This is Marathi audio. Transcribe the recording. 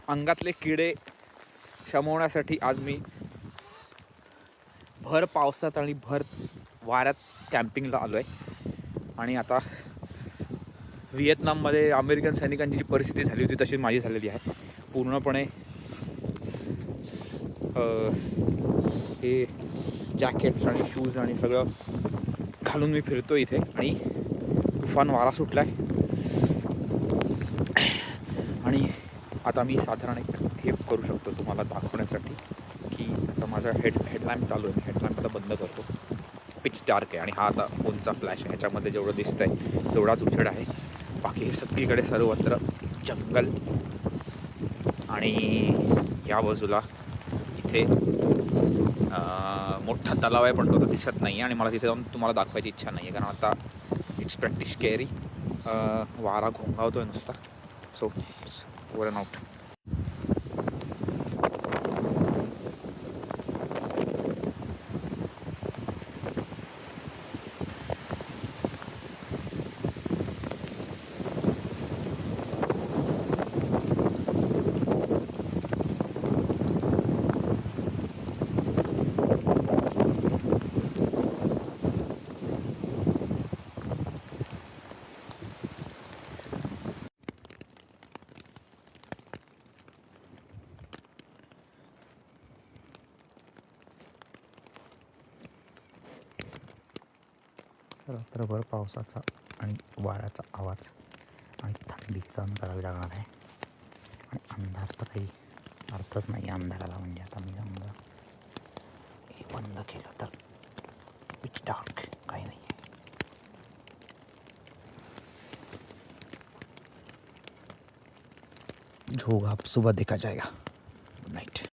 अंगातले किडे शमवण्यासाठी आज मी भर पावसात आणि भर वाऱ्यात कॅम्पिंगला आलो आहे. आणि आता व्हिएतनाममध्ये अमेरिकन सैनिकांची जी परिस्थिती झाली होती तशी माझी झालेली आहे. पूर्णपणे हे जॅकेट्स आणि शूज आणि सगळं घालून मी फिरतो इथे. आणि तुफान वारा सुटला आहे. आणि आता मी साधारण एक हे करू शकतो तुम्हाला दाखवण्यासाठी की आता माझा हेडलॅम्प चालू आहे. हेडलॅम्प आता बंद करतो. पिच डार्क आहे आणि हा आता फोनचा फ्लॅश आहे. ह्याच्यामध्ये जेवढं दिसतं आहे तेवढाच उजेड आहे. बाकी हे सगळीकडे सर्वत्र जंगल आणि या बाजूला इथे मोठा तलाव आहे पण तो दिसत नाही आहे. आणि मला तिथे जाऊन तुम्हाला दाखवायची इच्छा नाही आहे कारण आता इट्स प्रॅक्टिस स्कॅरी. वारा घोंगावतो आहे नुसता. So over and out. रात्रभर पावसाचा आणि वाऱ्याचा आवाज आणि थंडी सहन करावी लागणार आहे. आणि अंधार तर काही अर्थच नाही अंधाराला. म्हणजे आता मी समजा हे बंद केलं तर पिच डार्क काही नाही आहे. जो आप सुबह देखा जाएगा. Good night.